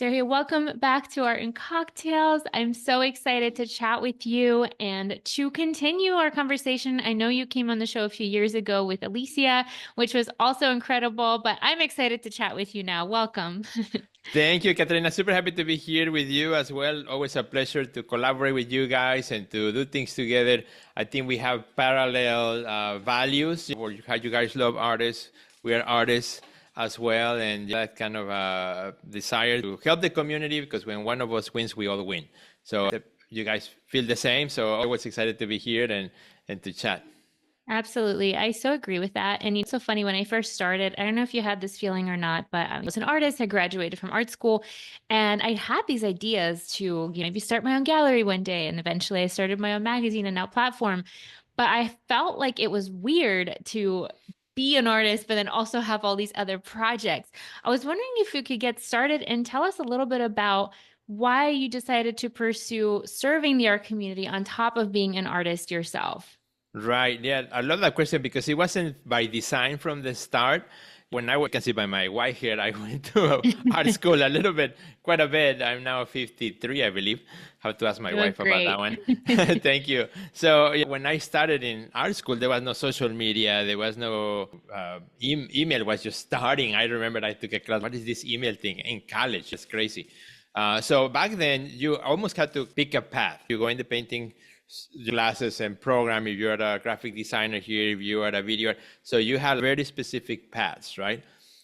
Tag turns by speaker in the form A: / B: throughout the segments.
A: Sergio, welcome back to Art and Cocktails. I'm so excited to chat with you and to continue our conversation. I know you came on the show a few years ago with Alicia, which was also incredible, but I'm excited to chat with you now. Welcome.
B: Thank you, Ekaterina. Super happy to be here with you as well. Always a pleasure to collaborate with you guys and to do things together. I think we have parallel values. How you guys love artists, we are artists as well, and that kind of desire to help the community, because when one of us wins, we all win. So you guys feel the same. So always excited to be here and to chat.
A: Absolutely. I so agree with that. And it's so funny when I first started, I don't know if you had this feeling or not, but I was an artist. I graduated from art school and I had these ideas to, maybe start my own gallery one day. And eventually I started my own magazine and now platform. But I felt like it was weird to be an artist, but then also have all these other projects. I was wondering if you could get started and tell us a little bit about why you decided to pursue serving the art community on top of being an artist yourself.
B: Right. Yeah, I love that question because it wasn't by design from the start. When I can see by my white hair, I went to art school a little bit, quite a bit. I'm now 53, I believe. Have to ask my wife about that one. Thank you. So when I started in art school, there was no social media. There was no email was just starting. I remember I took a class. What is this email thing in college? It's crazy. So back then, you almost had to pick a path. You go into painting classes and program, if you're a graphic designer here, if you are a video, so you have very specific paths, right?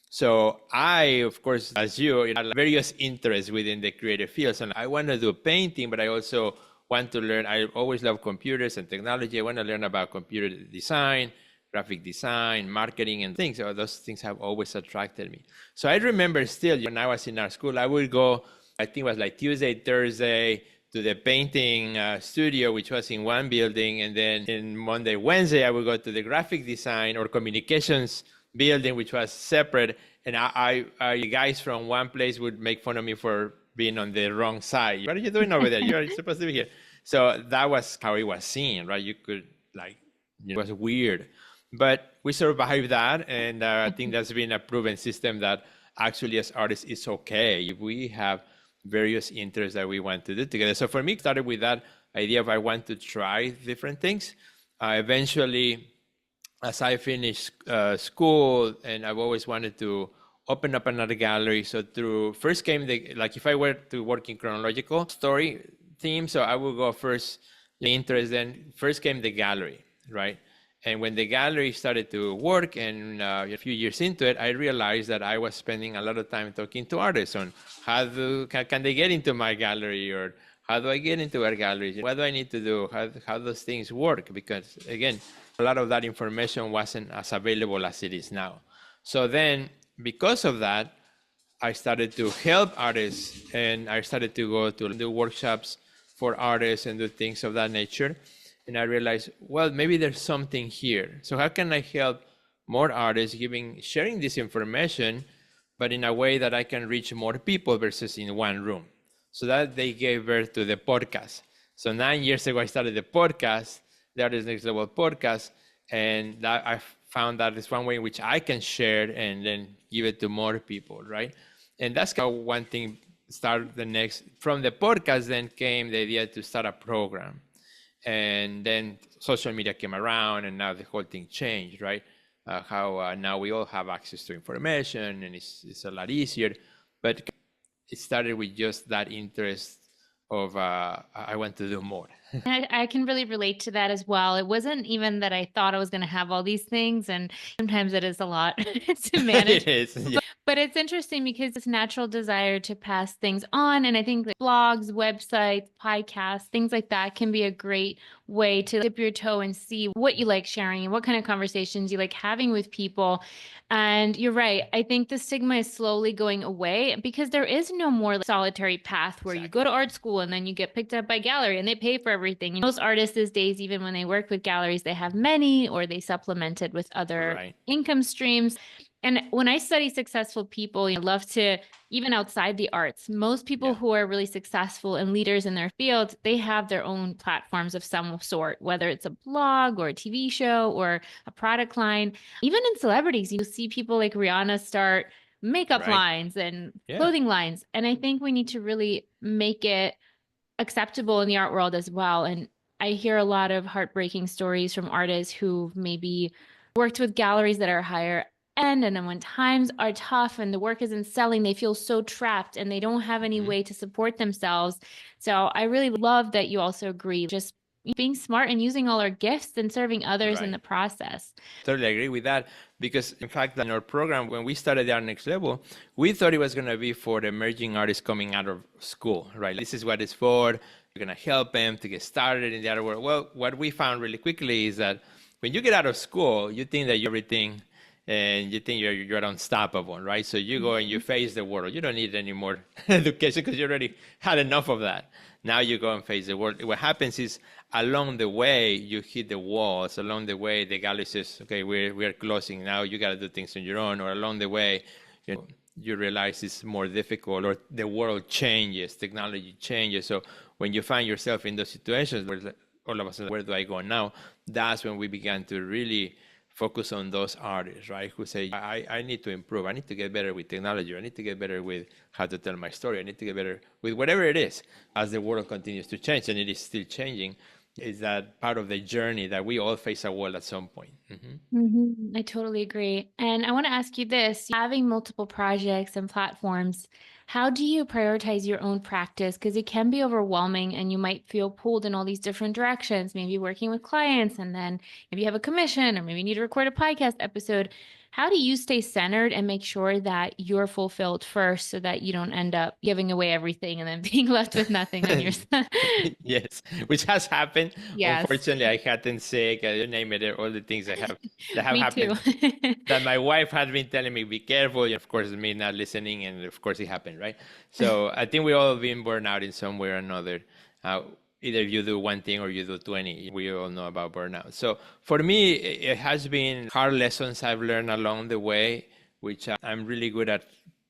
B: So I, of course, as you, had various interests within the creative fields, and I want to do painting, but I also want to learn. I always love computers and technology. I want to learn about computer design, graphic design, marketing, and things. So those things have always attracted me. So I remember still when I was in art school, I would go, I think it was like Tuesday, Thursday, to the painting studio, which was in one building. And then in Monday, Wednesday, I would go to the graphic design or communications building, which was separate. And I guys from one place would make fun of me for being on the wrong side. What are you doing over there? You're supposed to be here. So that was how it was seen, right? You could it was weird, but we survived that. And I think that's been a proven system that actually as artists, it's okay if we have various interests that we want to do together. So for me, it started with that idea of I want to try different things. Eventually, as I finished school, and I've always wanted to open up another gallery. So first came if I were to work in chronological story theme, so I would go first the interest, then first came the gallery, right? And when the gallery started to work and a few years into it, I realized that I was spending a lot of time talking to artists on how can they get into my gallery, or how do I get into art galleries? What do I need to do? How those things work? Because again, a lot of that information wasn't as available as it is now. So then, because of that, I started to help artists, and I started to go to do workshops for artists and do things of that nature. And I realized, well, maybe there's something here. So how can I help more artists sharing this information, but in a way that I can reach more people versus in one room? So that they gave birth to the podcast. So 9 years ago, I started the podcast, the Artist Next Level podcast, and that I found that it's one way in which I can share and then give it to more people, right? And that's how one thing started. From the podcast, then came the idea to start a program. And then social media came around, and now the whole thing changed, right? How now we all have access to information, and it's a lot easier. But it started with just that interest of I want to do more.
A: I can really relate to that as well. It wasn't even that I thought I was going to have all these things, and sometimes it is a lot to manage.
B: It is, yeah.
A: But it's interesting because this natural desire to pass things on. And I think that blogs, websites, podcasts, things like that can be a great way to dip your toe and see what you like sharing and what kind of conversations you like having with people. And you're right. I think the stigma is slowly going away because there is no more solitary path where you go to art school and then you get picked up by gallery and they pay for everything. And most artists these days, even when they work with galleries, they have many or they supplement it with other income streams. And when I study successful people, I love to, even outside the arts, most people who are really successful and leaders in their field, they have their own platforms of some sort, whether it's a blog or a TV show or a product line. Even in celebrities, you see people like Rihanna start makeup
B: Right.
A: lines and
B: Yeah.
A: clothing lines. And I think we need to really make it acceptable in the art world as well. And I hear a lot of heartbreaking stories from artists who maybe worked with galleries that are higher end, and then when times are tough and the work isn't selling, they feel so trapped and they don't have any
B: Mhm.
A: way to support themselves. So I really love that you also agree, just being smart and using all our gifts and serving others in
B: Right.
A: the process.
B: Totally agree with that because, in fact, in our program, when we started our next level, we thought it was going to be for the emerging artists coming out of school, right? This is what it's for. You're going to help them to get started in the art world. Well, what we found really quickly is that when you get out of school, you think that you're everything and you think you're unstoppable, right? So you go and you
A: Mhm.
B: face the world. You don't need any more education because you already had enough of that. Now you go and face the world. What happens is along the way you hit the walls. Along the way the gallery says, "Okay, we're closing now. You got to do things on your own." Or along the way, you realize it's more difficult, or the world changes, technology changes. So when you find yourself in those situations where all of a sudden, where do I go now? That's when we began to really focus on those artists, right? Who say, I need to improve. I need to get better with technology. I need to get better with how to tell my story. I need to get better with whatever it is. As the world continues to change, and it is still changing, is that part of the journey that we all face a wall at some point.
A: I totally agree. And I want to ask you this, having multiple projects and platforms, how do you prioritize your own practice? Because it can be overwhelming and you might feel pulled in all these different directions, maybe working with clients and then maybe you have a commission or maybe you need to record a podcast episode. How do you stay centered and make sure that you're fulfilled first so that you don't end up giving away everything and then being left with nothing on your side?
B: Yes, which has happened.
A: Yes,
B: Unfortunately, I had been sick. You name it, all the things that have
A: me too.
B: happened. That my wife had been telling me, be careful. And of course, me not listening, and of course, it happened, right? So I think we all been burned out in some way or another. Either you do one thing or you do 20. We all know about burnout. So for me, it has been hard lessons I've learned along the way, which I'm really good at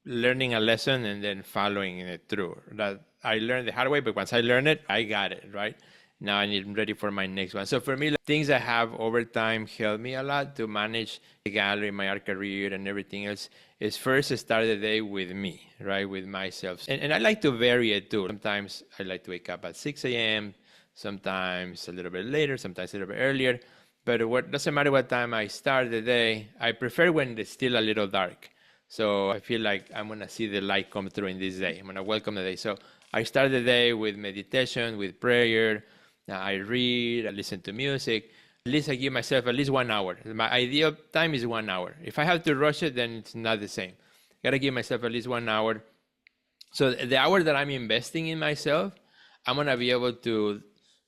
B: learning a lesson and then following it through. That I learned the hard way, but once I learned it, I got it, right? Now I'm ready for my next one. So for me, like, things that have over time helped me a lot to manage the gallery, my art career, and everything else is first start the day with me, right? With myself. And I like to vary it too. Sometimes I like to wake up at 6 a.m., sometimes a little bit later, sometimes a little bit earlier. But what doesn't matter what time I start the day, I prefer when it's still a little dark. So I feel like I'm going to see the light come through in this day. I'm going to welcome the day. So I start the day with meditation, with prayer. I read, I listen to music. At least I give myself at least 1 hour. My ideal time is 1 hour. If I have to rush it, then it's not the same. Got to give myself at least 1 hour. So the hour that I'm investing in myself, I'm going to be able to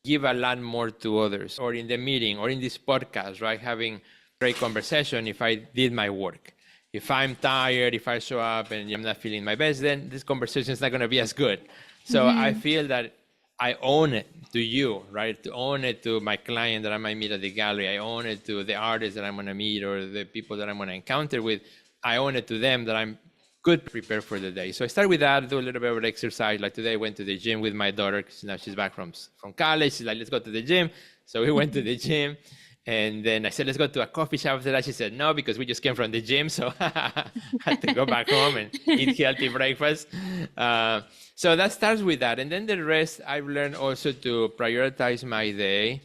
B: give a lot more to others, or in the meeting or in this podcast, right? Having great conversation if I did my work. If I'm tired, if I show up and I'm not feeling my best, then this conversation is not going to be as good. So I
A: Mhm.
B: feel that I own it to you, right? To own it to my client that I might meet at the gallery. I own it to the artists that I'm going to meet or the people that I'm going to encounter with. I own it to them that I'm good prepared for the day. So I start with that, do a little bit of exercise. Like today, I went to the gym with my daughter because now she's back from college. She's like, let's go to the gym. So we went to the gym. And then I said, let's go to a coffee shop after that. She said, no, because we just came from the gym. So I had to go back home and eat healthy breakfast. So that starts with that. And then the rest, I've learned also to prioritize my day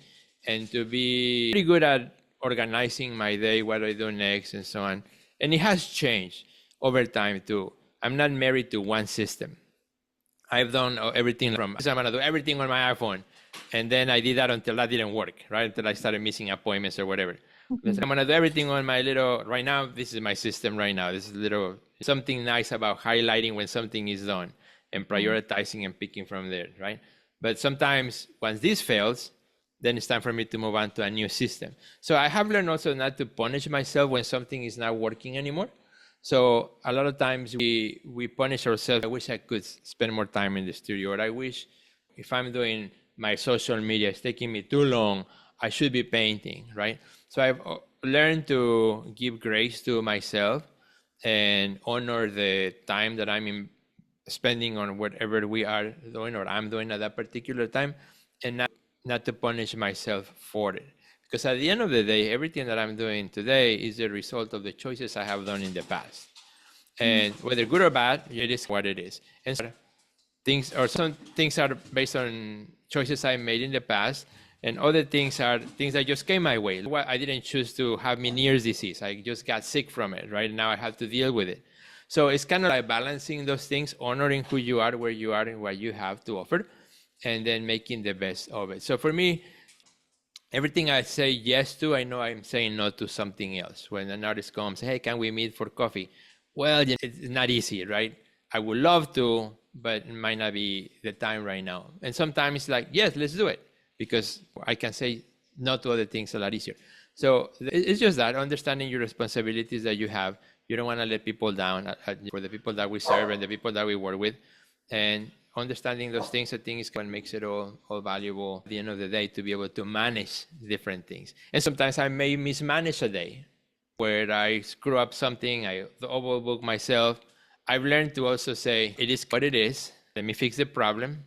B: and to be pretty good at organizing my day, what I do next, and so on. And it has changed over time too. I'm not married to one system. I've done everything from, so I'm going to do everything on my iPhone. And then I did that until that didn't work, right? Until I started missing appointments or whatever. I'm going to do everything on my little, right now, this is my system right now. This is little, something nice about highlighting when something is done and
A: Right.
B: prioritizing and picking from there, right? But sometimes once this fails, then it's time for me to move on to a new system. So I have learned also not to punish myself when something is not working anymore. So a lot of times we punish ourselves. I wish I could spend more time in the studio, or I wish if I'm doing my social media, it's taking me too long, I should be painting, right? So I've learned to give grace to myself and honor the time that spending on whatever we are doing or I'm doing at that particular time, and not to punish myself for it. Because at the end of the day, everything that I'm doing today is the result of the choices I have done in the past. And whether good or bad, it is what it is. And some things are based on choices I made in the past, and other things are things that just came my way. I didn't choose to have Meniere's disease. I just got sick from it. Right now, I have to deal with it. So it's kind of like balancing those things, honoring who you are, where you are, and what you have to offer, and then making the best of it. So for me, everything I say yes to, I know I'm saying no to something else. When an artist comes, hey, can we meet for coffee? Well, it's not easy, right? I would love to, but it might not be the time right now. And sometimes it's like, yes, let's do it, because I can say no to other things a lot easier. So it's just that, understanding your responsibilities that you have. You don't want to let people down for the people that we serve and the people that we work with. And understanding those things, I think, is what makes it all valuable at the end of the day, to be able to manage different things. And sometimes I may mismanage a day where I screw up something, I overbook myself. I've learned to also say, it is what it is. Let me fix the problem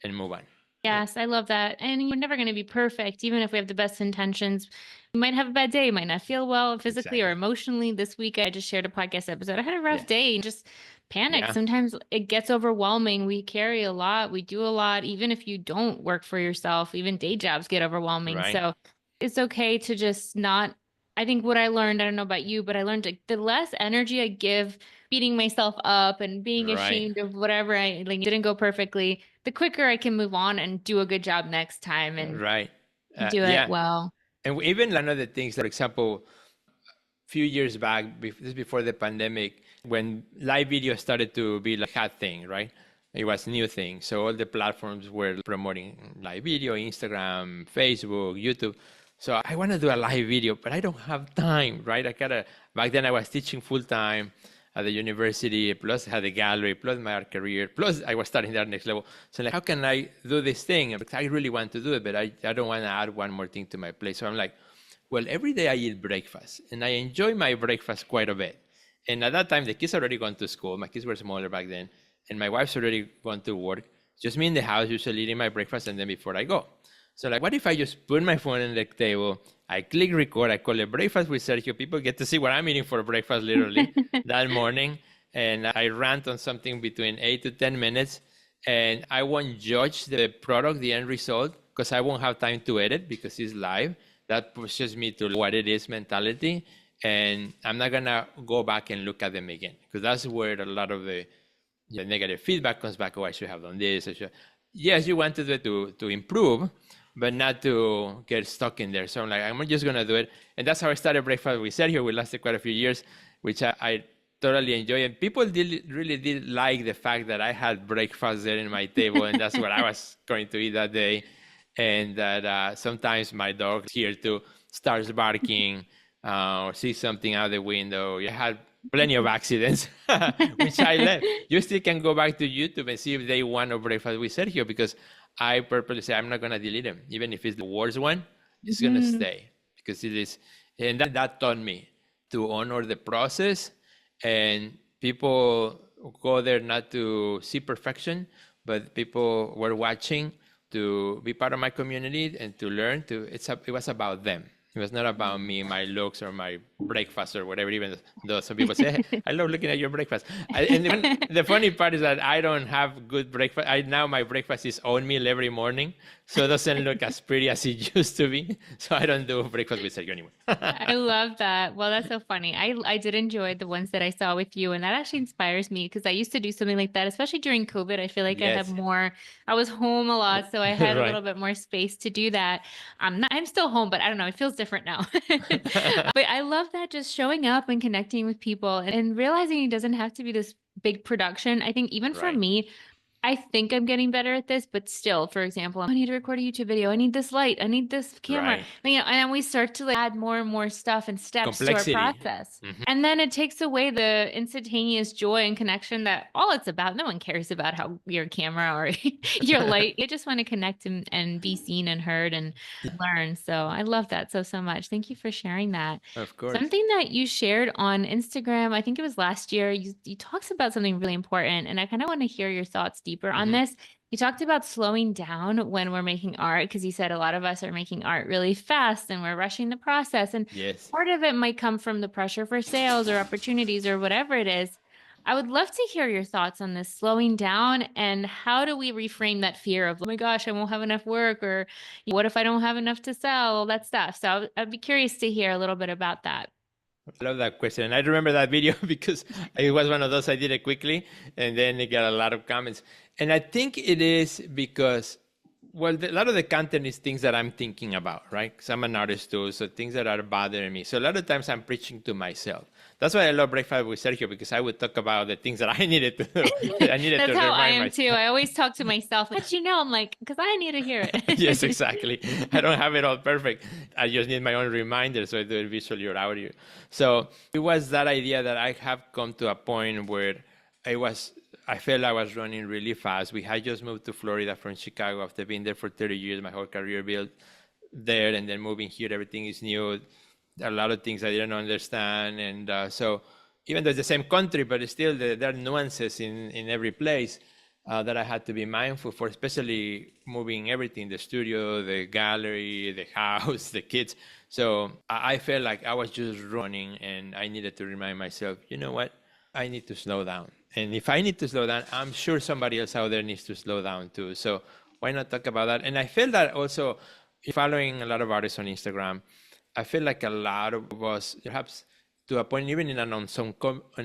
B: and move on.
A: Yes, I love that. And you're never going to be perfect, even if we have the best intentions. You might have a bad day, you might not feel well physically or emotionally. This week, I just shared a podcast episode. I had a rough day and just panic.
B: Yeah.
A: Sometimes it gets overwhelming. We carry a lot, we do a lot, even if you don't work for yourself, even day jobs get overwhelming.
B: Right.
A: So it's okay to just not. I think what I learned, I don't know about you, but I learned the less energy I give beating myself up and being ashamed of whatever I didn't go perfectly, the quicker I can move on and do a good job next time and do it well.
B: And even one of the things, for example, a few years back, this before the pandemic, when live video started to be like a hot thing, right? It was a new thing. So all the platforms were promoting live video, Instagram, Facebook, YouTube. So I want to do a live video, but I don't have time, right? Back then I was teaching full time at the university, plus I had a gallery, plus my art career, plus I was starting that next level. So like, how can I do this thing? Because I really want to do it, but I don't want to add one more thing to my plate. So I'm like, well, every day I eat breakfast, and I enjoy my breakfast quite a bit. And at that time, the kids already gone to school. My kids were smaller back then, and my wife's already gone to work. Just me in the house, usually eating my breakfast, and then before I go. So like, what if I just put my phone on the table, I click record, I call it Breakfast with Sergio. People get to see what I'm eating for breakfast literally that morning. And I rant on something between 8 to 10 minutes. And I won't judge the product, the end result, because I won't have time to edit because it's live. That pushes me to what it is mentality. And I'm not going to go back and look at them again, because that's where a lot of the negative feedback comes back. Oh, I should have done this. Yes, you want to do it to improve, but not to get stuck in there. So I'm like, I'm just going to do it. And that's how I started Breakfast with Sergio. We lasted quite a few years, which I totally enjoy. And people really did like the fact that I had breakfast there in my table, and that's what I was going to eat that day. And that sometimes my dog here too starts barking or sees something out the window. I had plenty of accidents, which I left. You still can go back to YouTube and see if they want a Breakfast with Sergio, because I purposely say I'm not going to delete them. Even if it's the worst one, it's going to stay, because it is. And that taught me to honor the process. And people go there not to see perfection, but people were watching to be part of my community and to learn. It was about them. It was not about me, my looks, or my breakfast, or whatever, even though some people say, hey, I love looking at your breakfast. And even the funny part is that I don't have good breakfast. Now my breakfast is oatmeal every morning, so it doesn't look as pretty as it used to be. So I don't do breakfast with Sergio anymore.
A: I love that. Well, that's so funny. I did enjoy the ones that I saw with you, and that actually inspires me, because I used to do something like that, especially during COVID. I feel like I was home a lot, so I had a little bit more space to do that. I'm still home, but I don't know, it feels different now. But I love that, just showing up and connecting with people and realizing it doesn't have to be this big production. I think even for me, I think I'm getting better at this, but still, for example, I need to record a YouTube video. I need this light. I need this camera. And then we start to add more and more stuff and steps to our process. And then it takes away the instantaneous joy and connection that all it's about. No one cares about how your camera or your light. You just want to connect and be seen and heard and learn. So I love that so much. Thank you for sharing that.
B: Of course.
A: Something that you shared on Instagram, I think it was last year, you talked about something really important, and I kind of want to hear your thoughts deeper on this. You talked about slowing down when we're making art, because you said a lot of us are making art really fast and we're rushing the process. And part of it might come from the pressure for sales or opportunities or whatever it is. I would love to hear your thoughts on this slowing down and how do we reframe that fear of, oh my gosh, I won't have enough work, or what if I don't have enough to sell, all that stuff. So I'd be curious to hear a little bit about that.
B: I love that question. And I remember that video because it was one of those I did it quickly and then it got a lot of comments. And I think it is because, well, a lot of the content is things that I'm thinking about, right? Because I'm an artist too, so things that are bothering me. So a lot of times I'm preaching to myself. That's why I love Breakfast with Sergio, because I would talk about the things that I needed to do. I needed to
A: That's how I
B: remind
A: am too.
B: myself.
A: I always talk to myself, but I'm like, because I need to hear
B: Yes,
A: it.
B: exactly. I don't have it all perfect. I just need my own reminder, so I do it visually or audio. So it was that idea that I have come to a point where I felt I was running really fast. We had just moved to Florida from Chicago after being there for 30 years, my whole career built there, and then moving here, everything is new. A lot of things I didn't understand. And so even though it's the same country, but still there are nuances in every place that I had to be mindful for, especially moving everything, the studio, the gallery, the house, the kids. So I felt like I was just running and I needed to remind myself, you know what? I need to slow down. And if I need to slow down, I'm sure somebody else out there needs to slow down too. So why not talk about that? And I feel that also following a lot of artists on Instagram, I feel like a lot of us, perhaps to a point, even on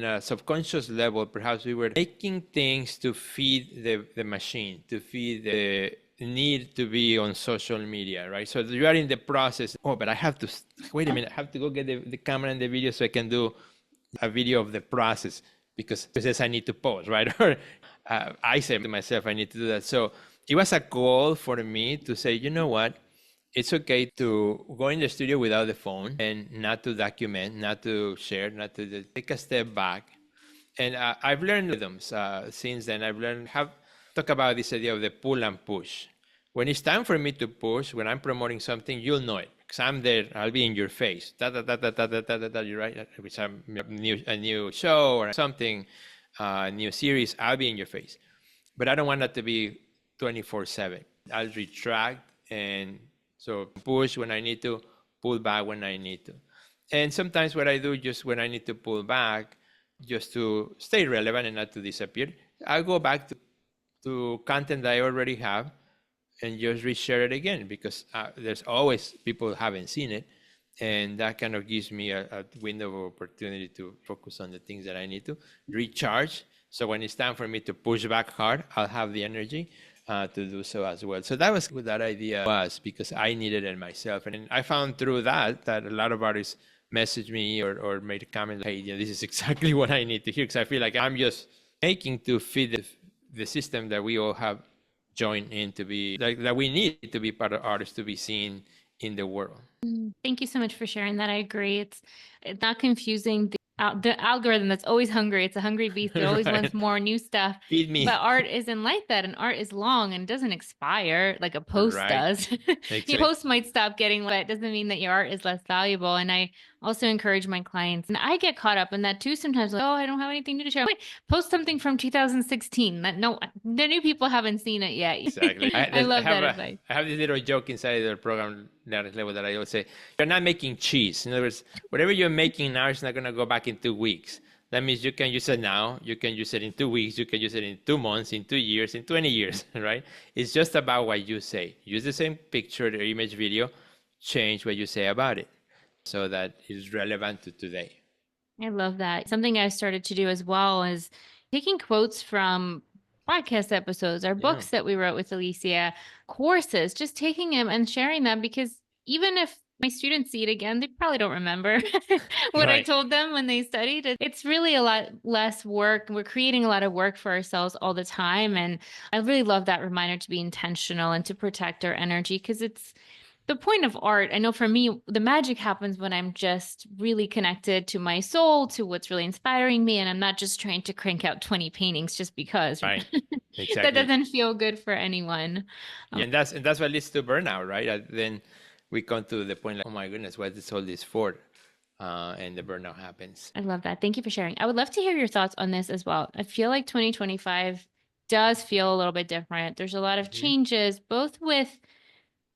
B: a subconscious level, perhaps we were making things to feed the machine, to feed the need to be on social media, right? So you are in the process. Oh, but I have to, wait a minute, I have to go get the camera and the video so I can do a video of the process because it says I need to pause, right? Or I say to myself, I need to do that. So it was a goal for me to say, you know what? It's okay to go in the studio without the phone and not to document, not to share, not to take a step back. And I've learned rhythms since then. I've learned how talk about this idea of the pull and push. When it's time for me to push, when I'm promoting something, you'll know it because I'm there. I'll be in your face. Da da da da da da da da. da you right? Which a new show or something, new series. I'll be in your face, but I don't want that to be 24/7. I'll retract and so push when I need to, pull back when I need to. And sometimes what I do just when I need to pull back, just to stay relevant and not to disappear, I'll go back to content that I already have and just reshare it again because there's always people who haven't seen it. And that kind of gives me a window of opportunity to focus on the things that I need to recharge. So when it's time for me to push back hard, I'll have the energy to do so as well. So that was what that idea was because I needed it myself. And I found through that a lot of artists messaged me or made a comment, hey, this is exactly what I need to hear because I feel like I'm just making to feed the system that we all have joined in to be, like that we need to be part of artists to be seen in the world.
A: Thank you so much for sharing that. I agree. It's not confusing. The algorithm that's always hungry. It's a hungry beast. It always
B: Right.
A: wants more new stuff.
B: Feed me.
A: But art isn't like that. And art is long and doesn't expire like a post
B: Right.
A: does. Your
B: Exactly.
A: post might stop getting, but it doesn't mean that your art is less valuable. And I also encourage my clients, and I get caught up in that too sometimes. Like, oh, I don't have anything new to share. Wait, post something from 2016 that the new people haven't seen it yet.
B: Exactly.
A: I love that advice.
B: I have this little joke inside the program level that I always say, you're not making cheese. In other words, whatever you're making now is not going to go back in 2 weeks. That means you can use it now, you can use it in 2 weeks, you can use it in 2 months, in 2 years, in 20 years, right? It's just about what you say. Use the same picture, the image, video, change what you say about it so that it's relevant to today.
A: I love that. Something I started to do as well is taking quotes from podcast episodes or books that we wrote with Alicia, courses, just taking them and sharing them because even if my students see it again, they probably don't remember what I
B: Right.
A: told them when they studied. It's really a lot less work. We're creating a lot of work for ourselves all the time. And I really love that reminder to be intentional and to protect our energy because it's the point of art. I know for me, the magic happens when I'm just really connected to my soul, to what's really inspiring me. And I'm not just trying to crank out 20 paintings just because.
B: Right.
A: That
B: Exactly.
A: doesn't feel good for anyone.
B: Yeah, and that's what leads to burnout, right? Then we come to the point like, oh my goodness, what is all this for? And the burnout happens.
A: I love that. Thank you for sharing. I would love to hear your thoughts on this as well. I feel like 2025 does feel a little bit different. There's a lot of changes, both with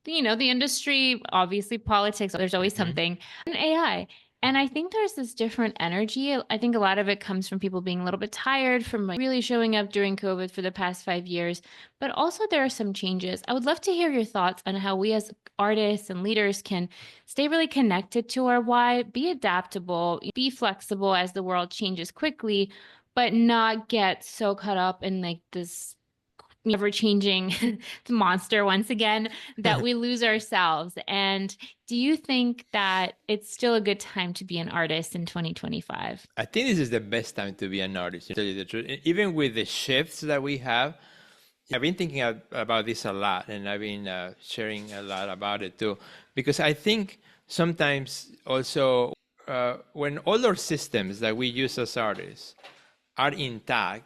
A: the industry, obviously politics, there's always something, and AI. And I think there's this different energy. I think a lot of it comes from people being a little bit tired from like really showing up during COVID for the past 5 years. But also there are some changes. I would love to hear your thoughts on how we as artists and leaders can stay really connected to our why, be adaptable, be flexible as the world changes quickly, but not get so caught up in like this ever changing monster once again that we lose ourselves. And do you think that it's still a good time to be an artist in 2025?
B: I think this is the best time to be an artist, to tell you the truth. Even with the shifts that we have, I've been thinking about this a lot, and I've been sharing a lot about it too, because I think sometimes also when all our systems that we use as artists are intact,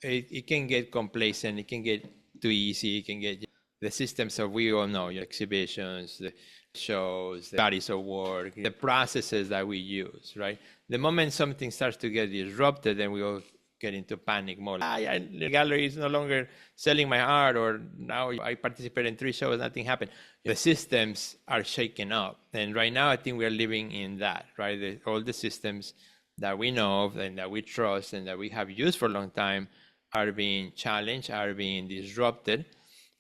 B: it can get complacent, it can get too easy, it can get the systems that we all know, your exhibitions, the shows, the bodies of work, the processes that we use, right? The moment something starts to get disrupted, then we all get into panic mode. The gallery is no longer selling my art, or now I participate in 3 shows, nothing happened. The systems are shaken up. And right now, I think we are living in that, right? All the systems that we know of and that we trust and that we have used for a long time are being challenged, are being disrupted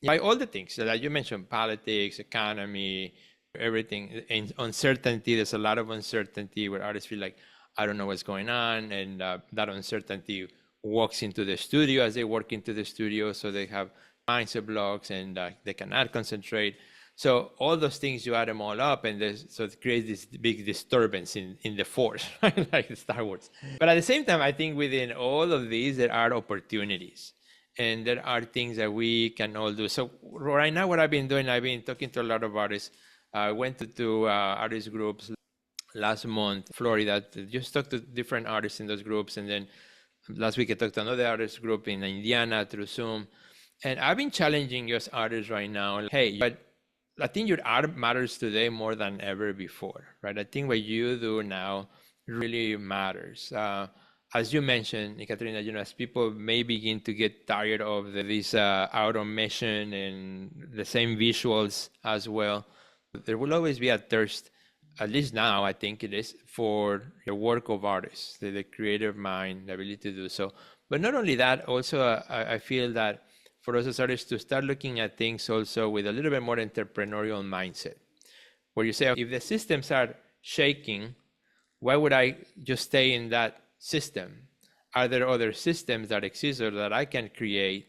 B: by all the things that you mentioned: politics, economy, everything, and uncertainty. There's a lot of uncertainty where artists feel like, I don't know what's going on, and that uncertainty walks into the studio as they work into the studio, so they have mindset blocks and they cannot concentrate. So all those things, you add them all up, and so it creates this big disturbance in the force, right? Like Star Wars. But at the same time, I think within all of these, there are opportunities, and there are things that we can all do. So right now, what I've been doing, I've been talking to a lot of artists. I went to artist groups last month, Florida, to just talk to different artists in those groups, and then last week I talked to another artist group in Indiana through Zoom. And I've been challenging US artists right now. Hey, but I think your art matters today more than ever before, right? I think what you do now really matters. As you mentioned, Ekaterina, as people may begin to get tired of this automation and the same visuals as well, there will always be a thirst, at least now, I think it is, for the work of artists, the creative mind, the ability to do so. But not only that, also I feel that for us as artists to start looking at things also with a little bit more entrepreneurial mindset, where you say, if the systems are shaking, why would I just stay in that system? Are there other systems that exist or that I can create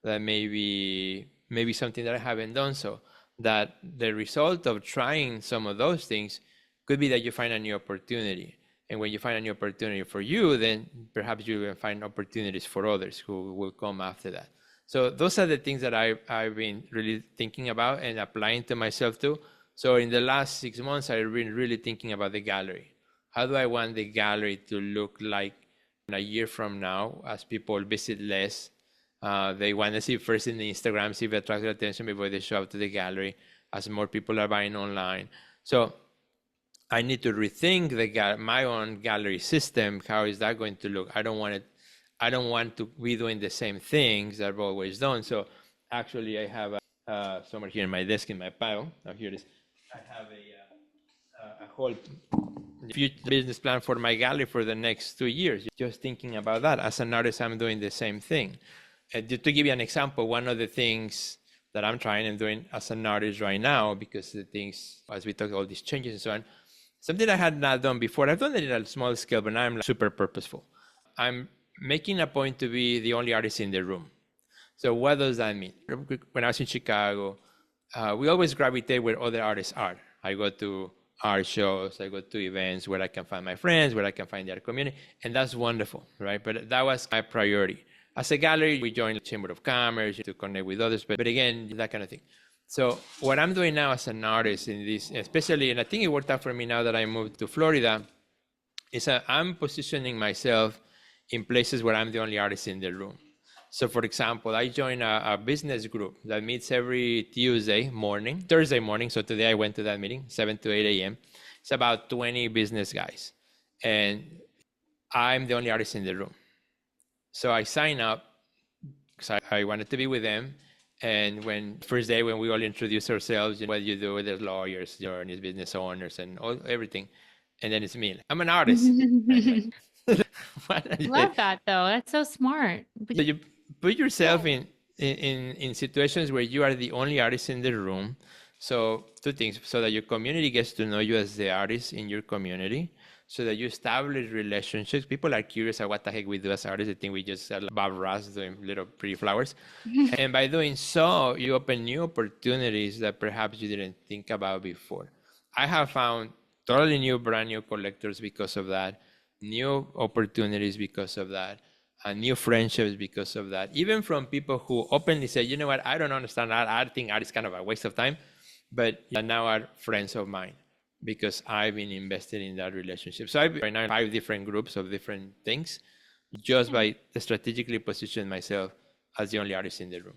B: that maybe something that I haven't done? So that the result of trying some of those things could be that you find a new opportunity. And when you find a new opportunity for you, then perhaps you will find opportunities for others who will come after that. So those are the things that I've been really thinking about and applying to myself too. So in the last 6 months, I've been really thinking about the gallery. How do I want the gallery to look like in a year from now as people visit less? They want to see first in the Instagram, see if it attracts their attention before they show up to the gallery, as more people are buying online. So I need to rethink my own gallery system. How is that going to look? I don't want to be doing the same things that I've always done. So actually, I have somewhere here in my desk in my pile. Oh, here it is. I have a whole future business plan for my gallery for the next 2 years. Just thinking about that. As an artist, I'm doing the same thing. To give you an example, one of the things that I'm trying and doing as an artist right now, because the things, as we talk, all these changes and so on, something I had not done before. I've done it at a small scale, but now I'm super purposeful. I'm making a point to be the only artist in the room. So what does that mean? When I was in Chicago, we always gravitate where other artists are. I go to art shows, I go to events where I can find my friends, where I can find the art community, and that's wonderful, right? But that was my priority. As a gallery, we joined the Chamber of Commerce to connect with others, but again, that kind of thing. So what I'm doing now as an artist in this, especially, and I think it worked out for me now that I moved to Florida, is that I'm positioning myself in places where I'm the only artist in the room. So for example, I joined a business group that meets every Thursday morning. So today I went to that meeting, 7 to 8 a.m. It's about 20 business guys. And I'm the only artist in the room. So I signed up because I wanted to be with them. And when first day when we all introduce ourselves, what you do, there's lawyers, journalists, business owners, and everything. And then it's me. I'm an artist. And like, what? And you say,
A: Love that though. That's so smart.
B: so you put yourself in situations where you are the only artist in the room. So two things, so that your community gets to know you as the artist in your community, so that you establish relationships. People are curious at what the heck we do as artists. They think we just sell Bob Ross doing little pretty flowers. And by doing so, you open new opportunities that perhaps you didn't think about before. I have found totally new, brand new collectors because of that, new opportunities because of that, and new friendships because of that. Even from people who openly say, you know what, I don't understand art. I think art is kind of a waste of time, but now are friends of mine because I've been invested in that relationship. So I've right now 5 different groups of different things just by strategically positioning myself as the only artist in the room.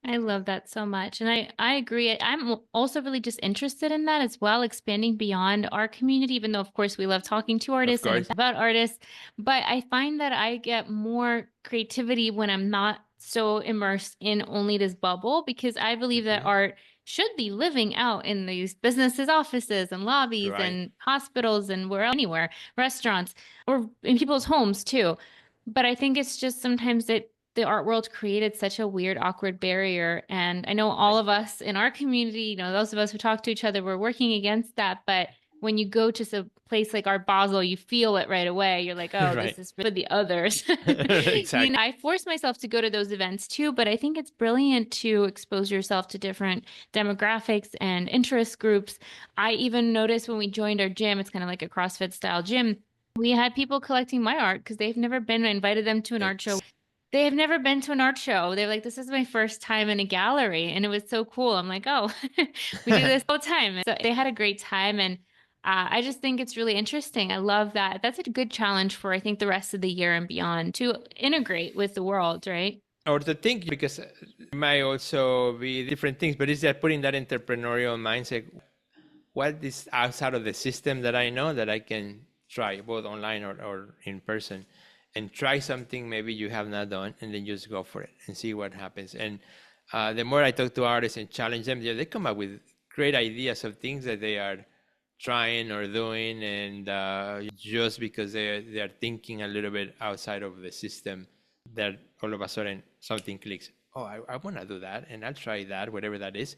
A: I love that so much. And I agree. I'm also really just interested in that as well, expanding beyond our community, even though, of course, we love talking to
B: Of
A: artists and
B: course.
A: about artists. But I find that I get more creativity when I'm not so immersed in only this bubble, because I believe that art should be living out in these businesses, offices, and lobbies,
B: Right.
A: and hospitals, and anywhere, restaurants, or in people's homes too. But I think it's just sometimes the art world created such a weird, awkward barrier. And I know all
B: Right.
A: of us in our community, those of us who talk to each other, we're working against that. But when you go to a place like Art Basel, you feel it right away. You're like, oh,
B: Right.
A: this is for the others.
B: Exactly.
A: I force myself to go to those events too, but I think it's brilliant to expose yourself to different demographics and interest groups. I even noticed when we joined our gym, it's kind of like a CrossFit style gym. We had people collecting my art because they've never been. I invited them to an art show. They have never been to an art show. They're like, this is my first time in a gallery. And it was so cool. I'm like, oh, we do this all the time. So they had a great time. And I just think it's really interesting. I love that. That's a good challenge for, I think, the rest of the year and beyond to integrate with the world, right?
B: Or to think, because it might also be different things, but it's that putting that entrepreneurial mindset. What is outside of the system that I know that I can try, both online or in person, and try something maybe you have not done, and then just go for it and see what happens. And the more I talk to artists and challenge them, they come up with great ideas of things that they are trying or doing, and just because they are thinking a little bit outside of the system, that all of a sudden something clicks. Oh, I want to do that, and I'll try that, whatever that is,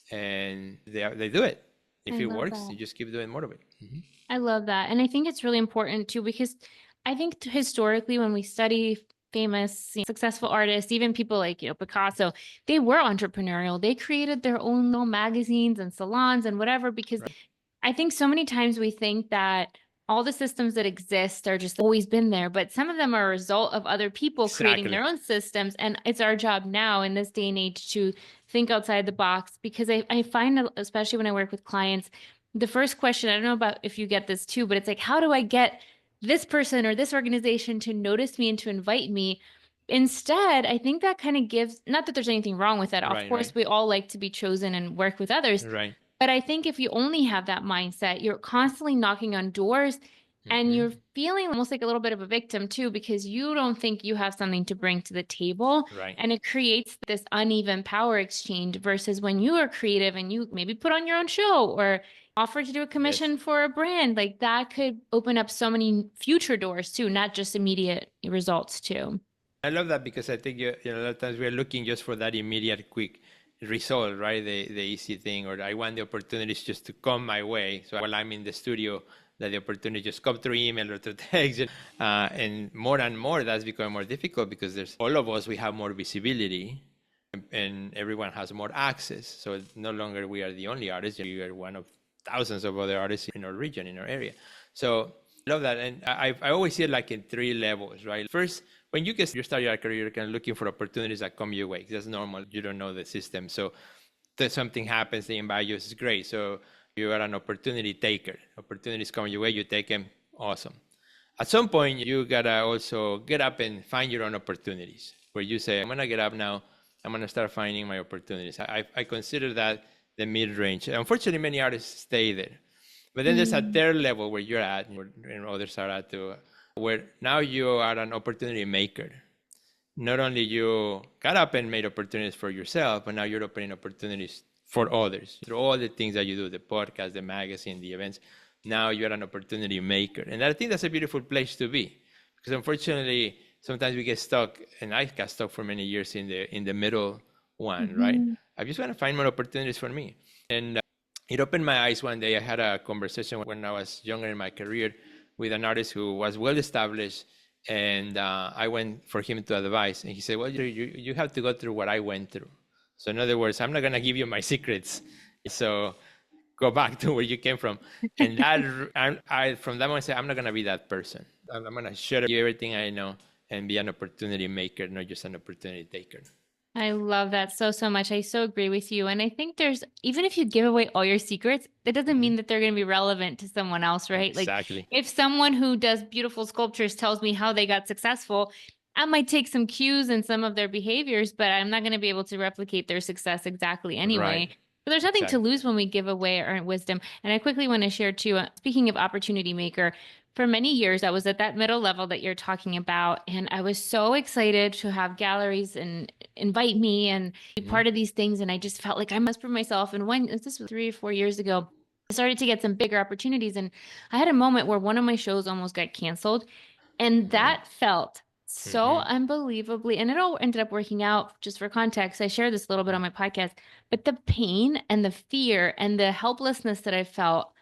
B: and they do it. If
A: I
B: it
A: love
B: works,
A: that.
B: you just keep doing more of it.
A: I love that. And I think it's really important too, because I think historically, when we study famous, successful artists, even people like, Picasso, they were entrepreneurial. They created their own little magazines and salons and whatever, because
B: Right.
A: I think so many times we think that all the systems that exist are just always been there, but some of them are a result of other people creating
B: Exactly.
A: their own systems. And it's our job now in this day and age to think outside the box, because I find, especially when I work with clients, the first question, I don't know about if you get this too, but it's like, how do I get this person or this organization to notice me and to invite me? Instead, I think that kind of gives, not that there's anything wrong with that. Of
B: Right.
A: course,
B: Right.
A: we all like to be chosen and work with others.
B: Right.
A: But I think if you only have that mindset, you're constantly knocking on doors and
B: Hmm.
A: you're feeling almost like a little bit of a victim too, because you don't think you have something to bring to the table.
B: Right.
A: And it creates this uneven power exchange versus when you are creative and you maybe put on your own show or offer to do a
B: Yes.
A: commission for a brand, like that could open up so many future doors too, not just immediate results too.
B: I love that because I think a lot of times we're looking just for that immediate, quick result, right? The easy thing, or I want the opportunities just to come my way. So while I'm in the studio, that the opportunity just come through email or through text, and more that's becoming more difficult because there's all of us we have more visibility, and everyone has more access. So no longer we are the only artists; we are one of thousands of other artists in our region, in our area. So I love that, and I always see it like in 3 levels, right? First, when you start your career, you're kind of looking for opportunities that come your way. That's normal. You don't know the system, so that something happens, they invite you. It's great. So you are an opportunity taker. Opportunities come your way, you take them. Awesome. At some point, you gotta also get up and find your own opportunities. Where you say, I'm gonna get up now. I'm gonna start finding my opportunities. I consider that the mid-range. Unfortunately, many artists stay there. But then there's a
A: Mm.
B: third level where you're at, and others are at too, where now you are an opportunity maker. not only you got up and made opportunities for yourself, but now you're opening opportunities for others through all the things that you do, the podcast, the magazine, the events. Now you're an opportunity maker. And I think that's a beautiful place to be, because unfortunately, sometimes we get stuck, and I got stuck for many years in the middle one, right?
A: Mhm.
B: I just want to find more opportunities for me. And it opened my eyes one day. I had a conversation when I was younger in my career with an artist who was well established, and I went for him to advise, and he said, "Well, you have to go through what I went through. So in other words, I'm not gonna give you my secrets. So go back to where you came from." And that I from that moment I said, I'm not gonna be that person. I'm gonna share you everything I know and be an opportunity maker, not just an opportunity taker.
A: I love that so, so much. I so agree with you. And I think even if you give away all your secrets, that doesn't
B: Hmm.
A: mean that they're going to be relevant to someone else, right? Like
B: Exactly.
A: if someone who does beautiful sculptures tells me how they got successful, I might take some cues in some of their behaviors, but I'm not going to be able to replicate their success exactly
B: Right.
A: anyway. But there's nothing to
B: Exactly.
A: lose when we give away our wisdom. And I quickly want to share too, speaking of opportunity maker, for many years, I was at that middle level that you're talking about, and I was so excited to have galleries and invite me and be
B: Hmm.
A: part of these things. And I just felt like I must prove myself. And when this was 3 or 4 years ago, I started to get some bigger opportunities. And I had a moment where one of my shows almost got canceled. And
B: Right.
A: that felt so
B: Hmm.
A: unbelievably, and it all ended up working out. Just for context, I share this a little bit on my podcast, but the pain and the fear and the helplessness that I felt,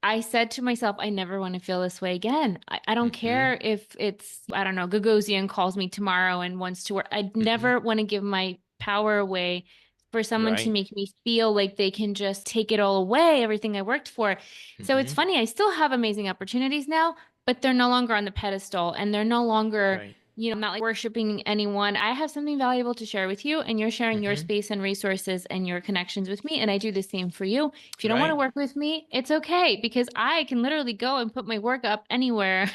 A: I said to myself, I never want to feel this way again. I don't
B: Hmm.
A: care if it's, I don't know, Gagosian calls me tomorrow and wants to work. I'd
B: Hmm.
A: never want to give my power away for someone to
B: Right.
A: make me feel like they can just take it all away, everything I worked for. So it's
B: Hmm.
A: funny, I still have amazing opportunities now, but they're no longer on the pedestal and they're no longer,
B: Right.
A: I'm not like worshiping anyone. I have something valuable to share with you, and you're sharing your
B: Hmm.
A: space and resources and your connections with me. And I do the same for you. If you don't want to
B: Right.
A: work with me, it's okay because I can literally go and put my work up anywhere.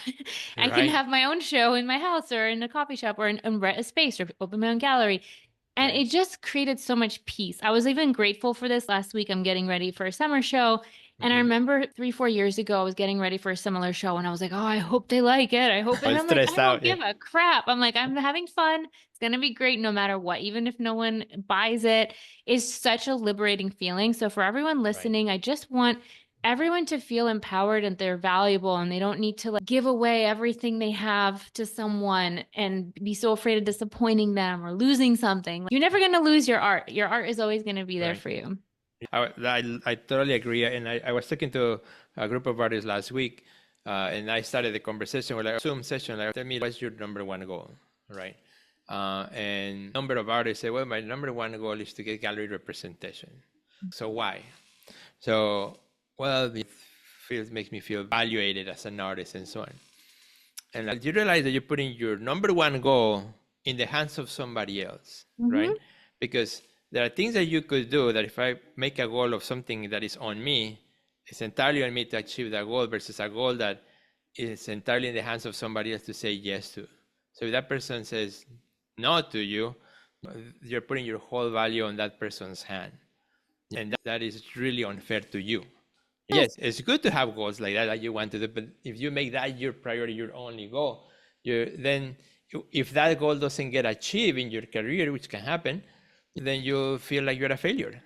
A: I can
B: Right.
A: have my own show in my house or in a coffee shop or in rent a space or open my own gallery. And
B: Right.
A: it just created so much peace. I was even grateful for this last week. I'm getting ready for a summer show. And I
B: Hmm.
A: remember 3, 4 years ago, I was getting ready for a similar show and I was like, oh, I hope they like it. I hope. And
B: All
A: I'm like, I
B: stressed
A: don't
B: out. Yeah.
A: give a crap. I'm like, I'm having fun. It's going to be great no matter what, even if no one buys it. Is such a liberating feeling. So for everyone
B: Right.
A: listening, I just want everyone to feel empowered and they're valuable and they don't need to like give away everything they have to someone and be so afraid of disappointing them or losing something. You're never going to lose your art. Your art is always going to be there
B: Right.
A: for you.
B: I totally agree. And I was talking to a group of artists last week, and I started the conversation with like a Zoom session. Like, tell me, what's your number one goal, right? And number of artists say, well, my number one goal is to get gallery representation. So why? So, well, it makes me feel evaluated as an artist and so on. And you realize that you're putting your number one goal in the hands of somebody else,
A: Mm-hmm.
B: right? Because there are things that you could do that if I make a goal of something that is on me, it's entirely on me to achieve that goal versus a goal that is entirely in the hands of somebody else to say yes to. So if that person says no to you, you're putting your whole value on that person's hand. And that is really unfair to you. Yes, it's good to have goals like that you want to do, but if you make that your priority, your only goal, then if that goal doesn't get achieved in your career, which can happen, then you feel like you're a failure,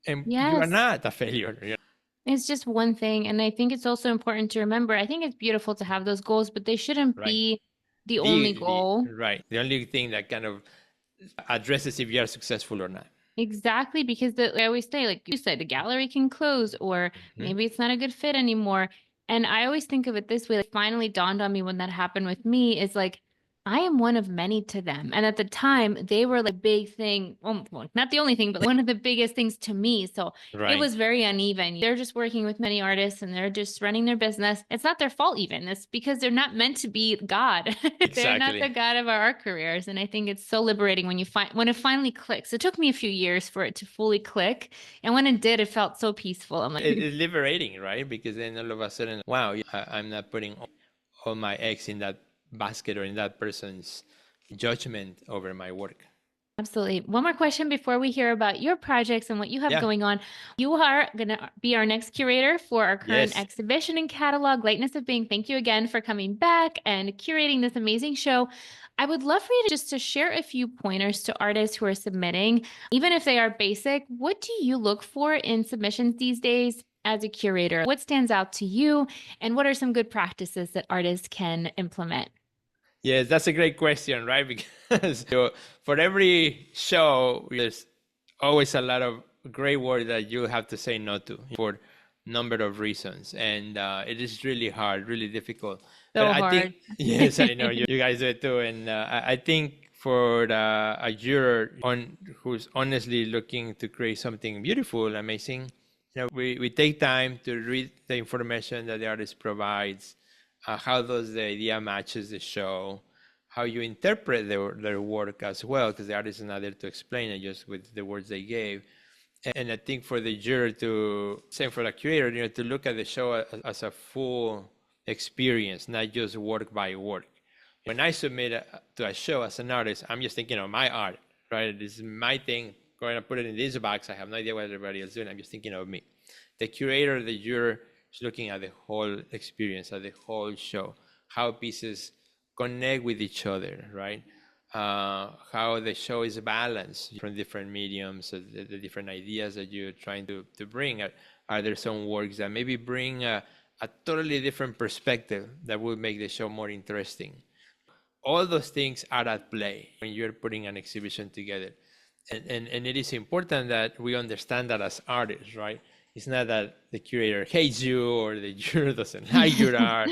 B: and you are
A: Yes.
B: not a failure.
A: It's just one thing. And I think it's also important to remember, I think it's beautiful to have those goals, but they shouldn't
B: Right.
A: be the only
B: The
A: goal.
B: right. The only thing that kind of addresses if you are successful or not.
A: Exactly, because I always say, like you said, the gallery can close, or
B: Hmm.
A: maybe it's not a good fit anymore. And I always think of it this way, like finally dawned on me when that happened with me is like, I am one of many to them. And at the time, they were like big thing, well, not the only thing, but one of the biggest things to me. So it
B: Right.
A: was very uneven. They're just working with many artists and they're just running their business. It's not their fault even. It's because they're not meant to be God. They're not the
B: Exactly.
A: God of our art careers. And I think it's so liberating when when it finally clicks. It took me a few years for it to fully click. And when it did, it felt so peaceful. I'm like,
B: It's liberating, right? Because then all of a sudden, wow, I'm not putting all my eggs in that basket or in that person's judgment over my work.
A: Absolutely. One more question before we hear about your projects and what you have
B: Yeah.
A: going on. You are going to be our next curator for our current
B: Yes.
A: exhibition and catalog, Lightness of Being. Thank you again for coming back and curating this amazing show. I would love for you to just to share a few pointers to artists who are submitting, even if they are basic. What do you look for in submissions these days as a curator? What stands out to you? And what are some good practices that artists can implement?
B: Yes, that's a great question, right? Because for every show, there's always a lot of great work that you have to say no to for number of reasons, and it is really hard, really difficult. But
A: So
B: I think,
A: hard.
B: yes, I know you guys do it too, and I think for a juror who's honestly looking to create something beautiful, amazing, we take time to read the information that the artist provides, how does the idea matches the show, how you interpret their work as well, because the artist is not there to explain it, just with the words they gave. And I think for the juror to, same for the curator, to look at the show as a full experience, not just work by work. When I submit to a show as an artist, I'm just thinking of my art, right? This is my thing. Going to put it in this box. I have no idea what everybody else is doing. I'm just thinking of me. The curator, the juror, is looking at the whole experience, at the whole show, how pieces connect with each other, right? How the show is balanced from different mediums, the different ideas that you're trying to bring. Are there some works that maybe bring a totally different perspective that will make the show more interesting? All those things are at play when you're putting an exhibition together. And it is important that we understand that as artists, right? It's not that the curator hates you or the juror doesn't like your art.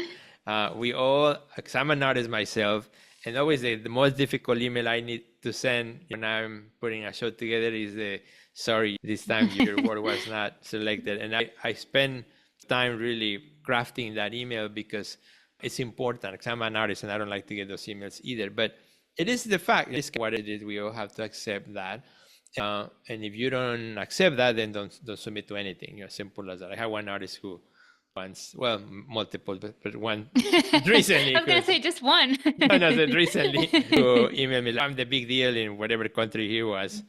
B: We all, because I'm an artist myself, and always the most difficult email I need to send when I'm putting a show together is the, sorry, this time your work was not selected. And I spend time really crafting that email because it's important, because I'm an artist and I don't like to get those emails either. But it is the fact, it's what it is, we all have to accept that. And if you don't accept that, then don't submit to anything. Simple as that. I have one artist who once, well, multiple, but one recently.
A: I was going to say just one.
B: No, recently who emailed me, I'm the big deal in whatever country he was.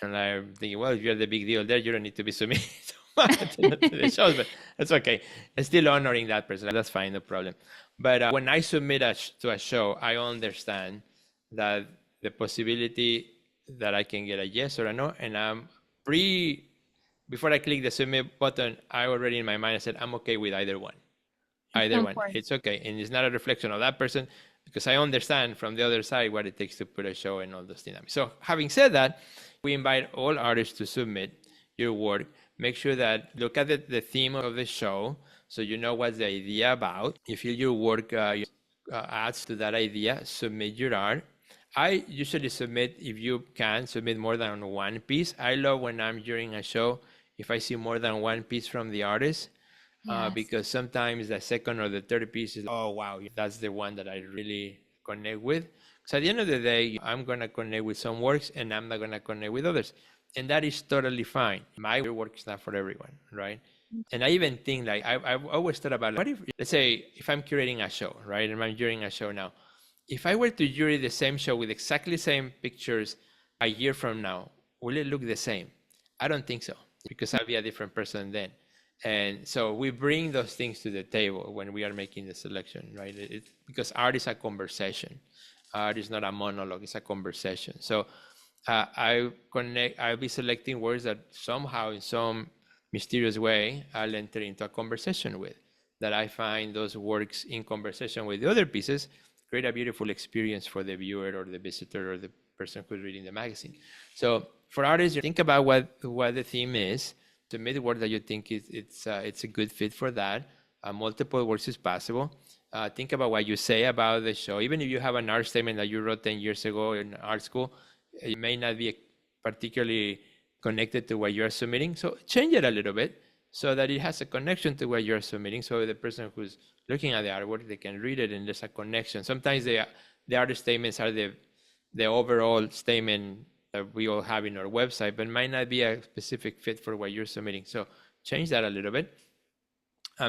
B: And I'm thinking, well, if you're the big deal there, you don't need to be submitted to the shows, but that's okay. I'm still honoring that person. That's fine, no problem. But when I submit to a show, I understand that the possibility that I can get a yes or a no, and before I click the submit button, I already in my mind, I said, I'm okay with either one. Either one, it's okay. And it's not a reflection of that person, because I understand from the other side what it takes to put a show and all those dynamics. So having said that, we invite all artists to submit your work. Make sure that look at the theme of the show, so you know what's the idea about. You feel your work adds to that idea, submit your art. I usually submit, if you can, submit more than one piece. I love when I'm during a show, if I see more than one piece from the artist, yes. Because sometimes the second or the third piece is, oh, wow, that's the one that I really connect with. So at the end of the day, I'm going to connect with some works and I'm not going to connect with others. And that is totally fine. My work is not for everyone, right? And I even think, like, I've always thought about, what if, let's say, if I'm curating a show, right? And I'm jurying a show now. If I were to jury the same show with exactly the same pictures a year from now, will it look the same? I don't think so, because I'll be a different person then. And so we bring those things to the table when we are making the selection, right? Because art is a conversation. Art is not a monologue, it's a conversation. So I'll be selecting words that somehow, in some mysterious way, I'll enter into a conversation with, that I find those works in conversation with the other pieces, create a beautiful experience for the viewer or the visitor or the person who's reading the magazine. So for artists, think about what the theme is, submit the work that you think it's a good fit for that. Multiple works is possible. Think about what you say about the show. Even if you have an art statement that you wrote 10 years ago in art school, it may not be particularly connected to what you're submitting. So change it a little bit so that it has a connection to what you're submitting. So the person who's looking at the artwork, they can read it and there's a connection. Sometimes the artist statements are the overall statement that we all have in our website, but might not be a specific fit for what you're submitting. So change that a little bit.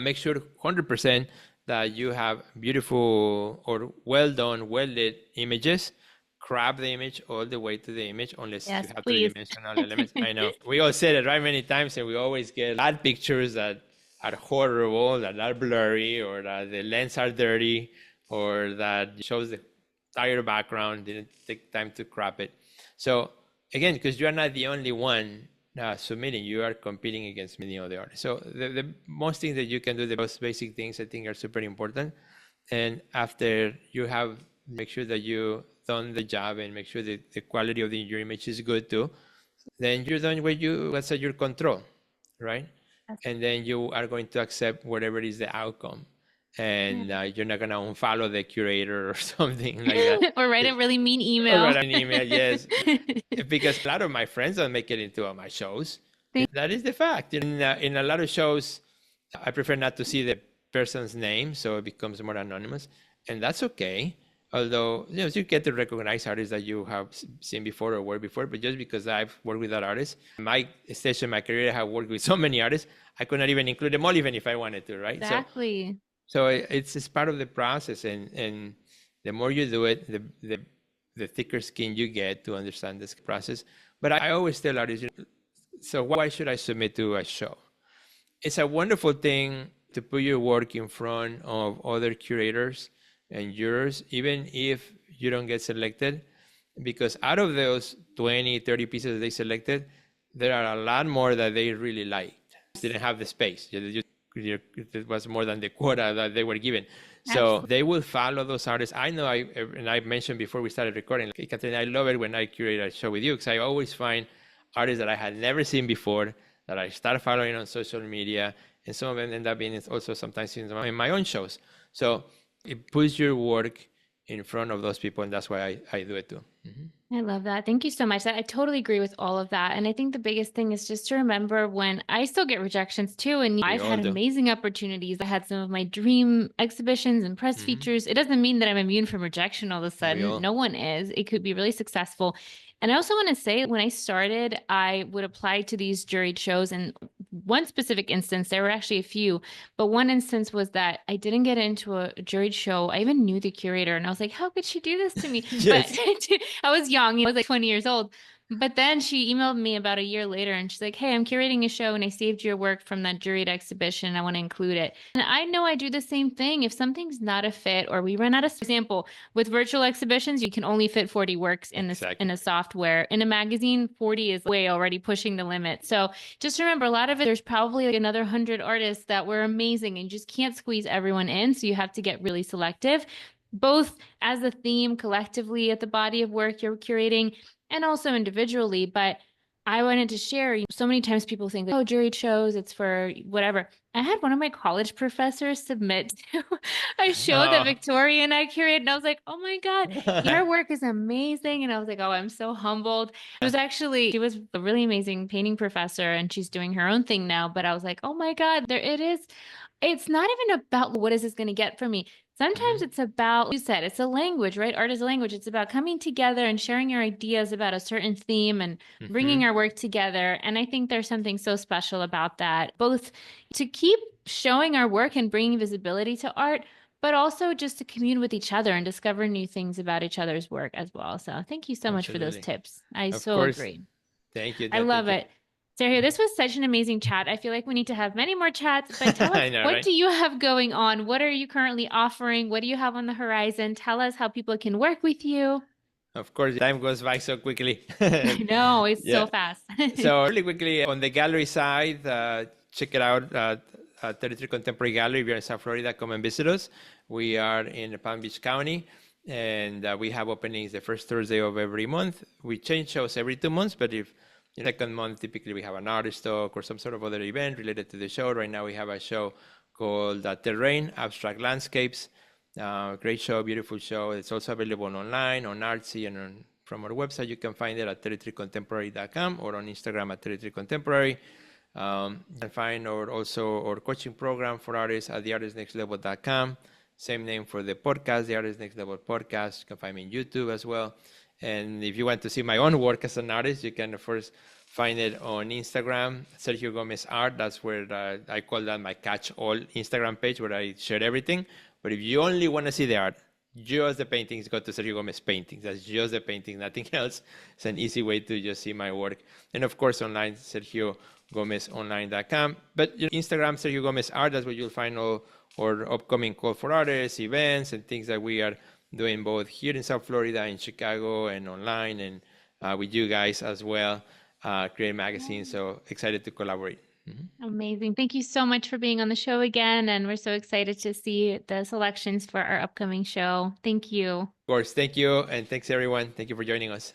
B: Make sure 100% that you have beautiful or well done, well lit images, crop the image all the way to the image unless you
A: Yes,
B: have
A: please.
B: three-dimensional elements. I know. We all said it right many times, and we always get bad pictures that are horrible, that are blurry, or that the lens are dirty, or that shows the entire background, didn't take time to crop it. So again, because you're not the only one submitting, you are competing against many other artists. So the most things that you can do, the most basic things I think are super important. And after you have, make sure that you done the job and make sure that the quality of your image is good too, then you're done with what's at your control, right? And then you are going to accept whatever is the outcome. And you're not going to unfollow the curator or something like that.
A: Or write a really mean
B: Or
A: email.
B: write an email, yes. Because a lot of my friends don't make it into my shows. That is the fact. In a lot of shows, I prefer not to see the person's name, so it becomes more anonymous. And that's okay. Although, you get to recognize artists that you have seen before or worked before, but just because I've worked with that artist, my stage in my career, I have worked with so many artists, I could not even include them all, even if I wanted to, right?
A: Exactly.
B: So it's part of the process, and the more you do it, the thicker skin you get to understand this process. But I always tell artists, so why should I submit to a show? It's a wonderful thing to put your work in front of other curators and jurors, even if you don't get selected, because out of those 20, 30 pieces that they selected, there are a lot more that they really liked. They didn't have the space. It was more than the quota that they were given. So they will follow those artists. I know, and I mentioned before we started recording, Ekaterina, I love it when I curate a show with you, because I always find artists that I had never seen before that I start following on social media, and some of them end up being also sometimes in my own shows. So it puts your work in front of those people, and that's why I do it too. Mm-hmm.
A: I love that. Thank you so much. I totally agree with all of that. And I think the biggest thing is just to remember when I still get rejections too. And I've had amazing opportunities. I had some of my dream exhibitions and press features. It doesn't mean that I'm immune from rejection all of a sudden. No one is. It could be really successful. And I also want to say, when I started, I would apply to these juried shows. And one specific instance, there were actually a few, but one instance was that I didn't get into a juried show. I even knew the curator, and I was like, how could she do this to me? Yes. But I was young. I was like 20 years old. But then she emailed me about a year later, and she's like, hey, I'm curating a show and I saved your work from that juried exhibition. I want to include it. And I know I do the same thing. If something's not a fit or we run out of, for example, with virtual exhibitions, you can only fit 40 works in this in a software. In a magazine, 40 is way already pushing the limit. So just remember, a lot of it, there's probably like another 100 artists that were amazing, and you just can't squeeze everyone in. So you have to get really selective, both as a theme collectively at the body of work you're curating and also individually. But I wanted to share, so many times people think like, oh, juried shows, it's for whatever. I had one of my college professors submit to a show that Victoria and I curated, and I was like, oh my God, your work is amazing. And I was like, oh, I'm so humbled. She was a really amazing painting professor, and she's doing her own thing now. But I was like, oh my God, there it is. It's not even about what is this going to get for me. Sometimes it's about, you said, it's a language, right? Art is a language. It's about coming together and sharing your ideas about a certain theme and bringing our work together. And I think there's something so special about that, both to keep showing our work and bringing visibility to art, but also just to commune with each other and discover new things about each other's work as well. So thank you so much for those tips. I so agree.
B: Thank you.
A: I love it. Sergio, this was such an amazing chat. I feel like we need to have many more chats, but tell us, what do you have going on? What are you currently offering? What do you have on the horizon? Tell us how people can work with you.
B: Of course, time goes by so quickly.
A: I know, it's so fast.
B: So really quickly, on the gallery side, check it out at 33 Contemporary Gallery. If you're in South Florida, come and visit us. We are in Palm Beach County, and we have openings the first Thursday of every month. We change shows every 2 months, but if the second month, typically we have an artist talk or some sort of other event related to the show. Right now we have a show called Terrain, Abstract Landscapes. Great show, beautiful show. It's also available online, on Artsy, and from our website. You can find it at 33contemporary.com or on Instagram at 33contemporary. You can find our coaching program for artists at theartistnextlevel.com. Same name for the podcast, The Artist Next Level Podcast. You can find me on YouTube as well. And if you want to see my own work as an artist, you can first find it on Instagram, Sergio Gomez Art. That's where I call that my catch-all Instagram page, where I share everything. But if you only want to see the art, just the paintings, go to Sergio Gomez Paintings. That's just the painting, nothing else. It's an easy way to just see my work. And of course, online, SergioGomezOnline.com. But Instagram, Sergio Gomez Art, that's where you'll find all our upcoming call for artists, events, and things that we are doing both here in South Florida, in Chicago, and online, and with you guys as well, Create Magazine. So excited to collaborate.
A: Amazing. Thank you so much for being on the show again. And we're so excited to see the selections for our upcoming show. Thank you.
B: Of course, thank you. And thanks, everyone. Thank you for joining us.